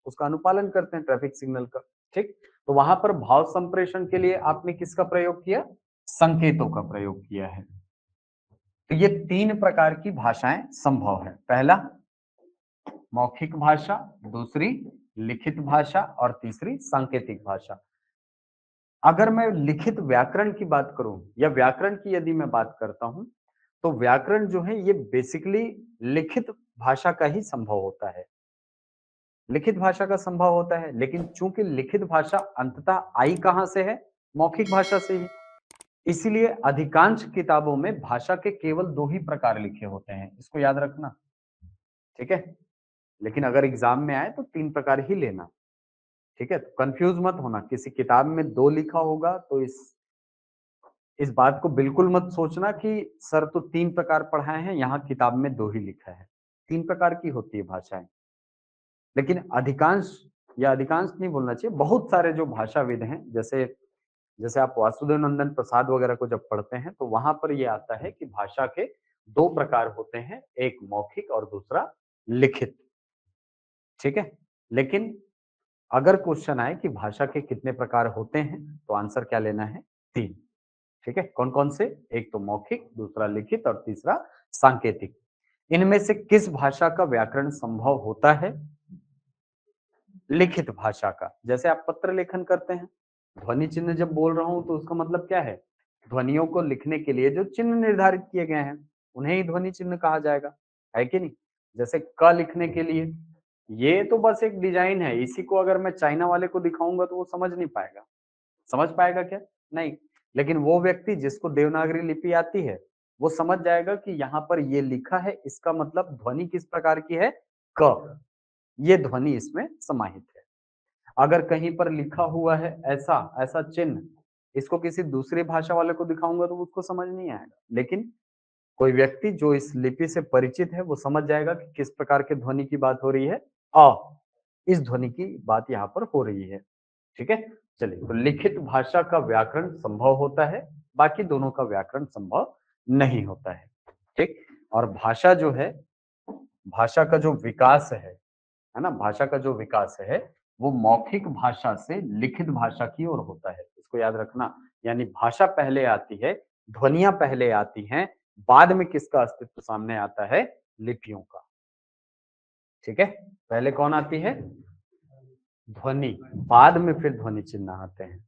उसका अनुपालन करते हैं ट्रैफिक सिग्नल का, ठीक? तो वहां पर भाव संप्रेषण के लिए आपने किसका प्रयोग किया? संकेतों का प्रयोग किया है। तो ये 3 प्रकार की भाषाएं संभव है। पहला मौखिक भाषा, दूसरी लिखित भाषा और तीसरी सांकेतिक भाषा। अगर मैं लिखित व्याकरण की बात करूं या व्याकरण की यदि मैं बात करता हूं, तो व्याकरण जो है ये बेसिकली लिखित भाषा का ही संभव होता है। लिखित भाषा का संभव होता है, लेकिन चूंकि लिखित भाषा अंततः आई कहां से है? मौखिक भाषा से ही। इसीलिए अधिकांश किताबों में भाषा के केवल 2 ही प्रकार लिखे होते हैं। इसको याद रखना, ठीक है? लेकिन अगर एग्जाम में आए तो 3 प्रकार ही लेना, ठीक है? तो कंफ्यूज मत होना, किसी किताब में 2 लिखा होगा तो इस बात को बिल्कुल मत सोचना कि सर तो 3 प्रकार पढ़ाए हैं, यहाँ किताब में 2 ही लिखा है। 3 प्रकार की होती है भाषाएँ। लेकिन अधिकांश, या अधिकांश नहीं बोलना चाहिए, बहुत सारे जो भाषाविद हैं, जैसे जैसे आप वासुदेव नंदन प्रसाद वगैरह को जब पढ़ते हैं, तो वहाँ पर ये आता है कि भाषा के 2 प्रकार होते हैं, एक मौखिक और दूसरा लिखित, ठीक है? लेकिन अगर क्वेश्चन आए कि भाषा के कितने प्रकार होते हैं, तो आंसर क्या लेना है? 3, ठीक है? कौन-कौन से? एक तो मौखिक, दूसरा लिखित और तीसरा सांकेतिक। इनमें से किस भाषा का व्याकरण संभव होता है? लिखित भाषा का। जैसे आप पत्र लेखन करते हैं, ध्वनि चिन्ह जब बोल रहा हूं तो उसका मतलब क्या है? ध्वनियों को लिखने के लिए जो चिन्ह निर्धारित किए गए हैं, उन्हें ही ध्वनि चिन्ह कहा जाएगा, है कि नहीं? जैसे क लिखने के लिए, ये तो बस एक डिजाइन है, इसी को अगर मैं चाइना वाले को दिखाऊंगा तो वो समझ नहीं पाएगा। समझ पाएगा क्या? नहीं। लेकिन वो व्यक्ति जिसको देवनागरी लिपि आती है, वो समझ जाएगा कि यहाँ पर ये लिखा है, इसका मतलब ध्वनि किस प्रकार की है? क। ये ध्वनि इसमें समाहित है। अगर कहीं पर लिखा हुआ है ऐसा, ऐसा चिन्ह, इसको किसी दूसरी भाषा वाले को दिखाऊंगा तो उसको समझ नहीं आएगा। लेकिन कोई व्यक्ति जो इस लिपि से परिचित है, वो समझ जाएगा कि किस प्रकार के ध्वनि की बात हो रही है। अ, इस ध्वनि की बात यहाँ पर हो रही है, ठीक है? चलिए, तो लिखित भाषा का व्याकरण संभव होता है, बाकी दोनों का व्याकरण संभव नहीं होता है, ठीक? और भाषा जो है, भाषा का जो विकास है ना? भाषा का जो विकास है, वो मौखिक भाषा से लिखित भाषा की ओर होता है, इसको याद रखना। यानी भाषा पहले आती है, ध्वनियां पहले आती हैं, बाद में किसका अस्तित्व सामने आता है? लिपियों का। ठीक है, पहले कौन आती है? ध्वनि, बाद में फिर ध्वनि चिन्ह आते हैं।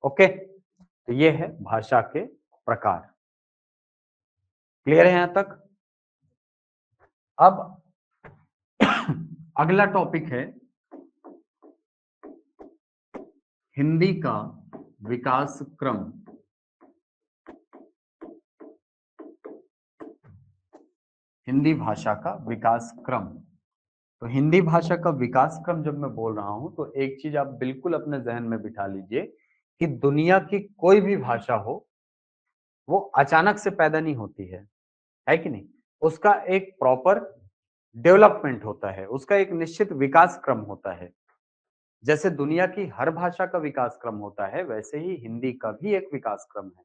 ओके, तो ये है भाषा के प्रकार। क्लियर है यहां तक? अब अगला टॉपिक है हिंदी का विकास क्रम। हिंदी भाषा का विकास क्रम। तो हिंदी भाषा का विकास क्रम जब मैं बोल रहा हूं तो एक चीज आप बिल्कुल अपने जहन में बिठा लीजिए कि दुनिया की कोई भी भाषा हो, वो अचानक से पैदा नहीं होती है कि नहीं? उसका एक प्रॉपर डेवलपमेंट होता है, उसका एक निश्चित विकास क्रम होता है। जैसे दुनिया की हर भाषा का विकास क्रम होता है, वैसे ही हिंदी का भी एक विकास क्रम है।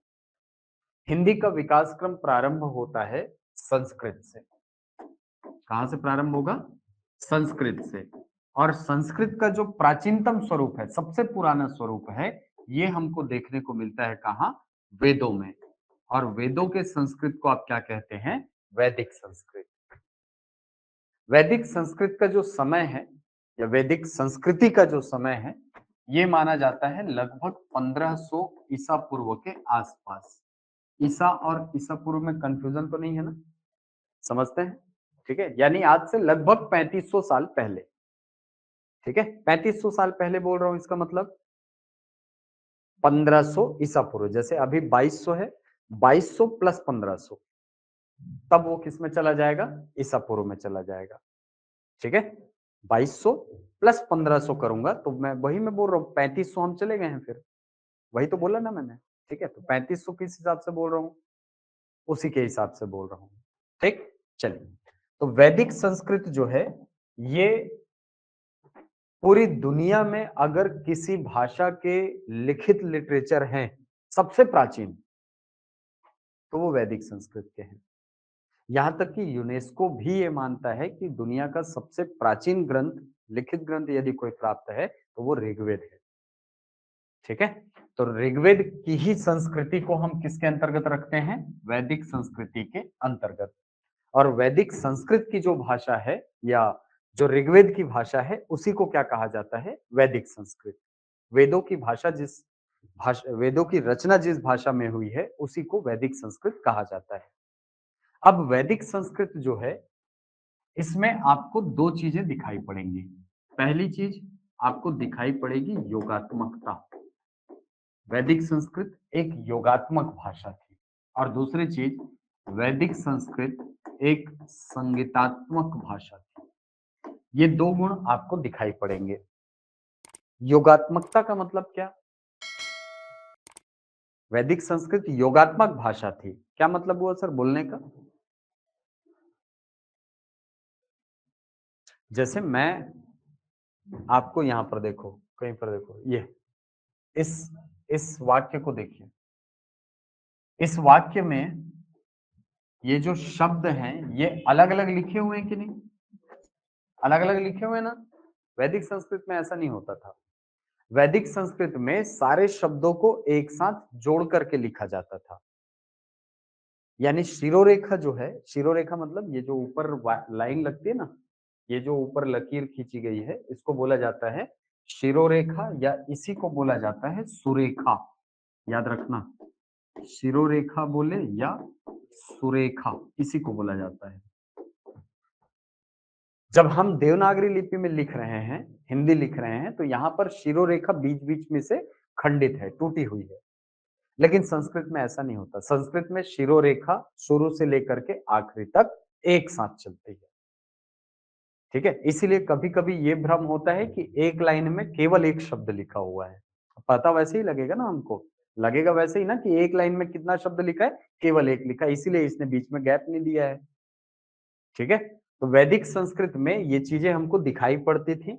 हिंदी का विकास क्रम प्रारंभ होता है संस्कृत से। कहां से प्रारंभ होगा? संस्कृत से। और संस्कृत का जो प्राचीनतम स्वरूप है, सबसे पुराना स्वरूप है, ये हमको देखने को मिलता है कहां? वेदों में। और वेदों के संस्कृत को आप क्या कहते हैं? वैदिक संस्कृत। वैदिक संस्कृत का जो समय है, या वैदिक संस्कृति का जो समय है, ये माना जाता है लगभग 1500 ईसा पूर्व के आसपास। ईसा और ईसा पूर्व में कंफ्यूजन तो नहीं है ना? समझते हैं? ठीक है, यानी आज से लगभग 3500 साल पहले। ठीक है, 3500 साल पहले बोल रहा हूं, इसका मतलब 1500 ईसा पूर्व। जैसे अभी 2200 है, 2200 प्लस 1500, तब वो किस में चला जाएगा? ईसा पूर्व में चला जाएगा। ठीक है, 2200 प्लस 1500 करूंगा तो मैं वही मैं बोल रहा हूँ, 3500 हम चले गए हैं फिर। वही तो बोला ना मैंने। ठीक है, तो 3500 किस हिसाब से बोल रहा हूँ? उसी के हिसाब से बोल रहा हूँ। ठीक, चलिए। तो वैदिक संस्कृत जो है, ये पूरी दुनिया में अगर किसी भाषा के लिखित लिटरेचर हैं सबसे प्राचीन, तो वो वैदिक संस्कृत के हैं। यहां तक कि यूनेस्को भी ये मानता है कि दुनिया का सबसे प्राचीन ग्रंथ, लिखित ग्रंथ यदि कोई प्राप्त है तो वो ऋग्वेद है। ठीक है, तो ऋग्वेद की ही संस्कृति को हम किसके अंतर्गत रखते हैं? वैदिक संस्कृति के अंतर्गत। और वैदिक संस्कृत की जो भाषा है, या जो ऋग्वेद की भाषा है, उसी को क्या कहा जाता है? वैदिक संस्कृत। वेदों की भाषा वेदों की रचना जिस भाषा में हुई है, उसी को वैदिक संस्कृत कहा जाता है। अब वैदिक संस्कृत जो है, इसमें आपको दो चीजें दिखाई पड़ेंगी। पहली चीज आपको दिखाई पड़ेगी योगात्मकता। वैदिक संस्कृत एक योगात्मक भाषा थी। और दूसरी चीज, वैदिक संस्कृत एक संगीतात्मक भाषा थी। ये दो गुण आपको दिखाई पड़ेंगे। योगात्मकता का मतलब क्या? वैदिक संस्कृत योगात्मक भाषा थी, क्या मतलब हुआ सर बोलने का? जैसे मैं आपको यहां पर देखो, कहीं पर देखो, ये इस इस वाक्य को देखिए। इस वाक्य में ये जो शब्द हैं, ये अलग अलग लिखे हुए हैं कि नहीं? अलग अलग लिखे हुए हैं ना? वैदिक संस्कृत में ऐसा नहीं होता था। वैदिक संस्कृत में सारे शब्दों को एक साथ जोड़ करके लिखा जाता था। यानी शिरोरेखा जो है, शिरोरेखा मतलब ये जो ऊपर लाइन लगती है ना, ये जो ऊपर लकीर खींची गई है, इसको बोला जाता है शिरोरेखा, या इसी को बोला जाता है सुरेखा। याद रखना, शिरोरेखा बोले या सुरेखा, इसी को बोला जाता है। जब हम देवनागरी लिपि में लिख रहे हैं, हिंदी लिख रहे हैं, तो यहाँ पर शिरोरेखा बीच बीच में से खंडित है, टूटी हुई है। लेकिन संस्कृत में ऐसा नहीं होता। संस्कृत में शिरोरेखा शुरू से लेकर के आखिरी तक एक साथ चलती है। ठीक है, इसीलिए कभी कभी ये भ्रम होता है कि एक लाइन में केवल एक शब्द लिखा हुआ है। पता वैसे ही लगेगा ना हमको, लगेगा वैसे ही ना कि एक लाइन में कितना शब्द लिखा है? केवल एक लिखा है, इसीलिए इसने बीच में गैप नहीं दिया है। ठीक है, तो वैदिक संस्कृत में ये चीजें हमको दिखाई पड़ती थी।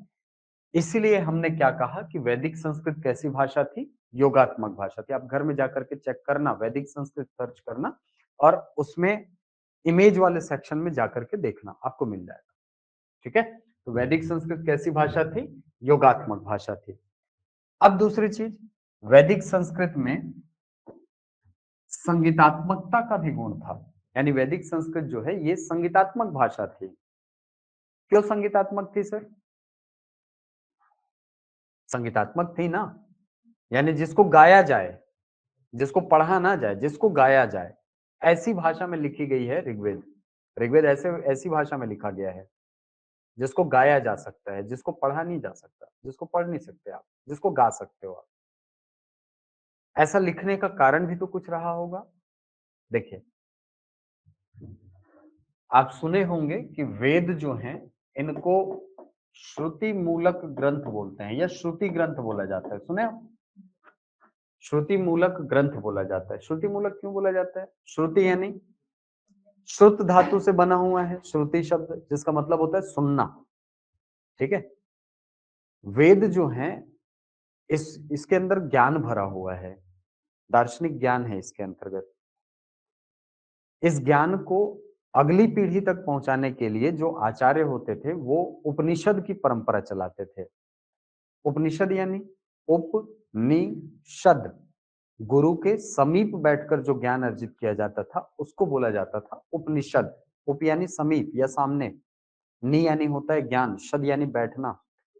इसीलिए हमने क्या कहा कि वैदिक संस्कृत कैसी भाषा थी? योगात्मक भाषा थी। आप घर में जाकर के चेक करना, वैदिक संस्कृत सर्च करना, और उसमें इमेज वाले सेक्शन में जाकर के देखना, आपको मिल जाएगा। ठीक है, तो वैदिक संस्कृत कैसी भाषा थी? योगात्मक भाषा थी। अब दूसरी चीज, वैदिक संस्कृत में संगीतात्मकता का भी गुण था, यानी वैदिक संस्कृत जो है ये संगीतात्मक भाषा थी। क्यों संगीतात्मक थी सर? संगीतात्मक थी ना, यानी जिसको गाया जाए, जिसको पढ़ा ना जाए, जिसको गाया जाए, ऐसी भाषा में लिखी गई है ऋग्वेद। ऋग्वेद ऐसे ऐसी भाषा में लिखा गया है जिसको गाया जा सकता है, जिसको पढ़ा नहीं जा सकता, जिसको पढ़ नहीं सकते आप, जिसको गा सकते हो आप। ऐसा लिखने का कारण भी तो कुछ रहा होगा। देखिए, आप सुने होंगे कि वेद जो हैं इनको श्रुति मूलक ग्रंथ बोलते हैं या श्रुति ग्रंथ बोला जाता है। सुने आप? श्रुति मूलक ग्रंथ बोला जाता है। श्रुति मूलक क्यों बोला जाता है? श्रुति यानी श्रुत धातु से बना हुआ है श्रुति शब्द, जिसका मतलब होता है सुनना। ठीक है, वेद जो है इसके अंदर ज्ञान भरा हुआ है, दार्शनिक ज्ञान है इसके अंतर्गत। इस ज्ञान को अगली पीढ़ी तक पहुंचाने के लिए जो आचार्य होते थे वो उपनिषद की परंपरा चलाते थे। उपनिषद यानी उपनिषद, गुरु के समीप बैठकर जो ज्ञान अर्जित किया जाता था उसको बोला जाता था उपनिषद। उप यानी समीप या सामने, नि यानी होता है ज्ञान, शद यानी बैठना।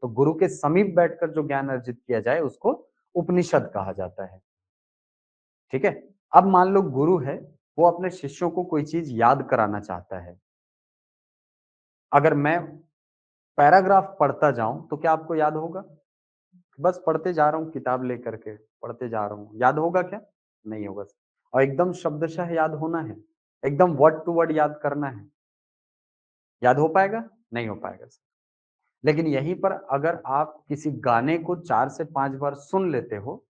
तो गुरु के समीप बैठकर जो ज्ञान अर्जित किया जाए उसको उपनिषद कहा जाता है। ठीक है, अब मान लो गुरु है, वो अपने शिष्यों को कोई चीज याद कराना चाहता है। अगर मैं पैराग्राफ पढ़ता जाऊं तो क्या आपको याद होगा? बस पढ़ते जा रहा हूँ, किताब लेकर के पढ़ते जा रहा हूँ, याद होगा क्या? नहीं होगा। और एकदम शब्दशः याद होना है, एकदम वर्ड टू वर्ड याद करना है, याद हो पाएगा? नहीं हो पाएगा। लेकिन यहीं पर अगर आप किसी गाने को 4 से 5 बार सुन लेते हो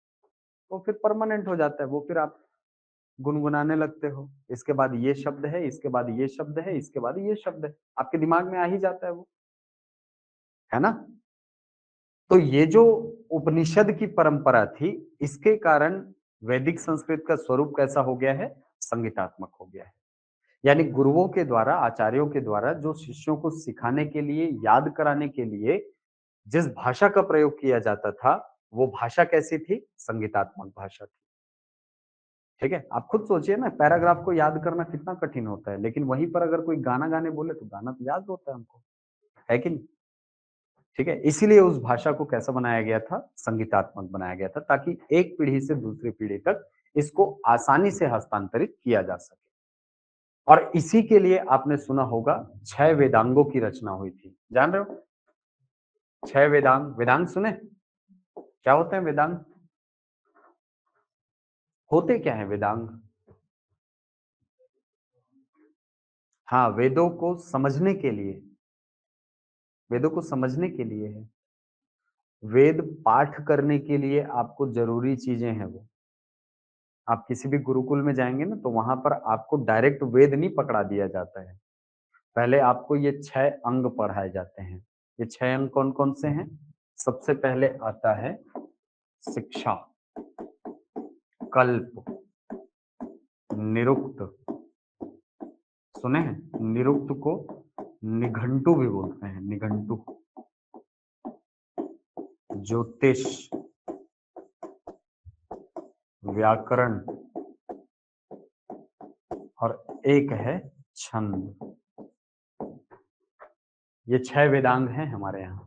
तो फिर परमानेंट हो जाता है वो, फिर आप गुनगुनाने लगते हो। इसके बाद ये शब्द है, इसके बाद ये शब्द है, इसके बाद ये शब्द है, आपके दिमाग में आ ही जाता है वो, है ना? तो ये जो उपनिषद की परंपरा थी, इसके कारण वैदिक संस्कृत का स्वरूप कैसा हो गया है? संगीतात्मक हो गया है। यानी गुरुओं के द्वारा, आचार्यों के द्वारा जो शिष्यों को सिखाने के लिए, याद कराने के लिए जिस भाषा का प्रयोग किया जाता था, वो भाषा कैसी थी? संगीतात्मक भाषा थी। ठीक है, आप खुद सोचिए ना, पैराग्राफ को याद करना कितना कठिन होता है, लेकिन वहीं पर अगर कोई गाना गाने बोले तो गाना तो याद होता है हमको, है कि नहीं? ठीक है, इसीलिए उस भाषा को कैसा बनाया गया था? संगीतात्मक बनाया गया था, ताकि एक पीढ़ी से दूसरी पीढ़ी तक इसको आसानी से हस्तांतरित किया जा सके। और इसी के लिए आपने सुना होगा 6 वेदांगों की रचना हुई थी। जान रहे हो? 6 वेदांग, वेदांग सुने? क्या होते हैं वेदांग? होते क्या है वेदांग? हाँ, वेदों को समझने के लिए, वेदों को समझने के लिए है। वेद पाठ करने के लिए आपको जरूरी चीजें हैं वो। आप किसी भी गुरुकुल में जाएंगे ना तो वहां पर आपको डायरेक्ट वेद नहीं पकड़ा दिया जाता है। पहले आपको ये 6 अंग पढ़ाए जाते हैं। ये 6 अंग कौन कौन से हैं? सबसे पहले आता है शिक्षा, कल्प, निरुक्त, सुने हैं? निरुक्त को निघंटु भी बोलते हैं, निघंटु, ज्योतिष, व्याकरण, और एक है छंद। ये 6 वेदांग हैं हमारे यहाँ।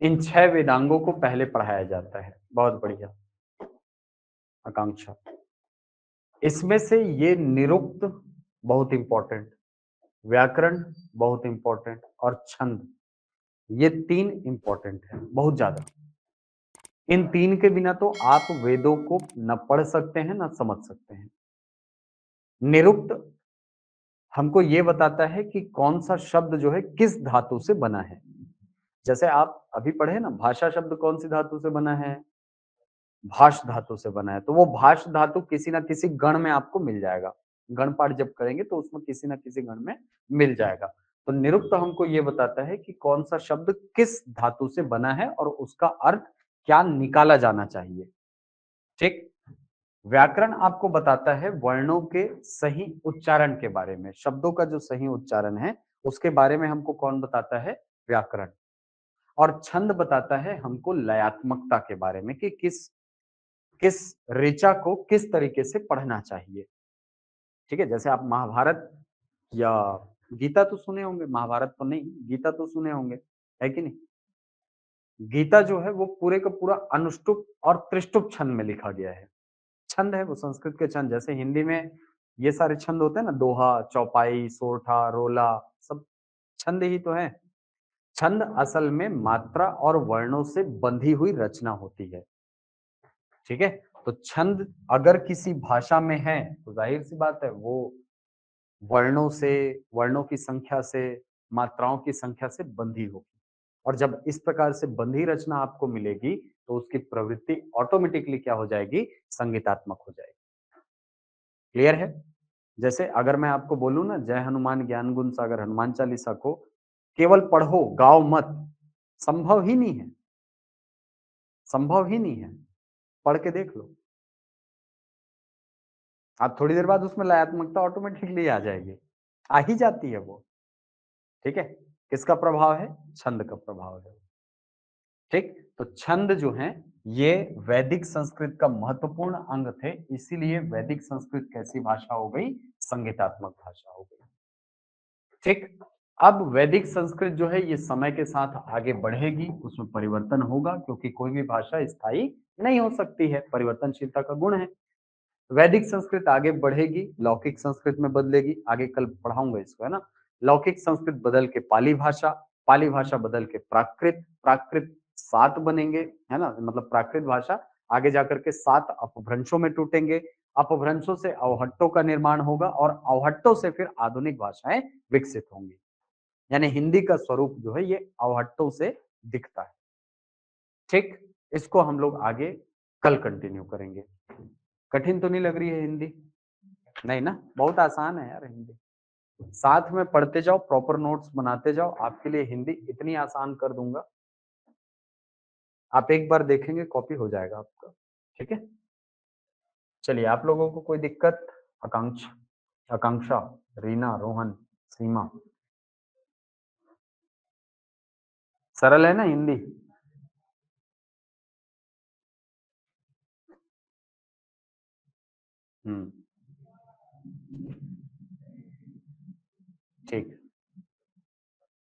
इन 6 वेदांगों को पहले पढ़ाया जाता है। बहुत बढ़िया आकांक्षा। इसमें से ये निरुक्त बहुत इंपॉर्टेंट, व्याकरण बहुत इंपॉर्टेंट, और छंद, ये 3 इंपॉर्टेंट है बहुत ज्यादा। इन 3 के बिना तो आप वेदों को न पढ़ सकते हैं न समझ सकते हैं। निरुक्त हमको ये बताता है कि कौन सा शब्द जो है किस धातु से बना है। जैसे आप अभी पढ़े ना, भाषा शब्द कौन सी धातु से बना है? भाष धातु से बना है। तो वो भाष धातु किसी ना किसी गण में आपको मिल जाएगा। गण पाठ जब करेंगे तो उसमें किसी ना किसी गण में मिल जाएगा। तो निरुक्त हमको ये बताता है कि कौन सा शब्द किस धातु से बना है और उसका अर्थ क्या निकाला जाना चाहिए। ठीक। व्याकरण आपको बताता है वर्णों के सही उच्चारण के बारे में, शब्दों का जो सही उच्चारण है उसके बारे में हमको कौन बताता है? व्याकरण। और छंद बताता है हमको लयात्मकता के बारे में कि किस किस ऋचा को किस तरीके से पढ़ना चाहिए। ठीक है, जैसे आप महाभारत या गीता तो सुने होंगे, महाभारत तो नहीं, गीता तो सुने होंगे, है कि नहीं? गीता जो है वो पूरे का पूरा अनुष्टुप और त्रिष्टुप छंद में लिखा गया है। छंद है वो संस्कृत के छंद, जैसे हिंदी में ये सारे छंद होते हैं ना, दोहा, चौपाई, सोरठा, रोला, सब छंद ही तो है। छंद असल में मात्रा और वर्णों से बंधी हुई रचना होती है। ठीक है? तो छंद अगर किसी भाषा में है, तो ज़ाहिर-सी बात है वो वर्णों से, वर्णों की संख्या से, मात्राओं की संख्या से बंधी होगी। और जब इस प्रकार से बंधी रचना आपको मिलेगी, तो उसकी प्रवृत्ति ऑटोमेटिकली क्या हो जाएगी? संगीतात्मक हो जाएगी। क्लियर है? जैसे अगर मैं आपको बोलूँ ना, जय हनुमान ज्ञान गुण सागर हनुमान चालीसा को केवल पढ़ो, गाओ मत, संभव ही नहीं है, संभव ही नहीं है। पढ़ के देख लो। आप थोड़ी देर बाद उसमें लयात्मकता ऑटोमेटिकली आ जाएगी। आ ही जाती है वो। ठीक है? किसका प्रभाव है? छंद का प्रभाव है। ठीक? तो छंद जो हैं, ये वैदिक संस्कृत का महत्वपूर्ण अंग थे, इसीलिए वैदिक संस्कृत कैसी भाषा हो गई? संगीतात्मक भाषा हो गई। ठीक? अब वैदिक संस्कृत जो है ये समय के साथ आगे बढ़ेगी, उसमें परिवर्तन होगा क्योंकि कोई भी भाषा स्थायी नहीं हो सकती है, परिवर्तनशीलता का गुण है। वैदिक संस्कृत आगे बढ़ेगी, लौकिक संस्कृत में बदलेगी, आगे कल पढ़ाऊंगा इसको, है ना? लौकिक संस्कृत बदल के पाली भाषा बदल के प्राकृत, प्राकृत 7 बनेंगे, है ना? मतलब प्राकृत भाषा आगे जाकर के 7 अपभ्रंशों में टूटेंगे, अपभ्रंशों से अवहट्टों का निर्माण होगा और अवहट्टों से फिर आधुनिक भाषाएं विकसित होंगी। यानी हिंदी का स्वरूप जो है ये अवहट्टों से दिखता है। ठीक? इसको हम लोग आगे कल कंटिन्यू करेंगे। कठिन तो नहीं लग रही है हिंदी? नहीं ना? बहुत आसान है यार हिंदी। साथ में पढ़ते जाओ, प्रॉपर नोट्स बनाते जाओ, आपके लिए हिंदी इतनी आसान कर दूँगा, आप एक बार देखेंगे कॉपी हो जाएगा आपका। ठीक है? चलिए, आप लोगों को कोई दिक्कत? आकांक्षा, रीना, रोहन, सीमा, सरल है ना हिंदी? हुँ, ठीक।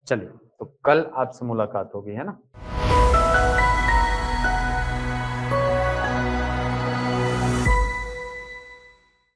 चलिए, तो कल आपसे मुलाकात होगी, है ना?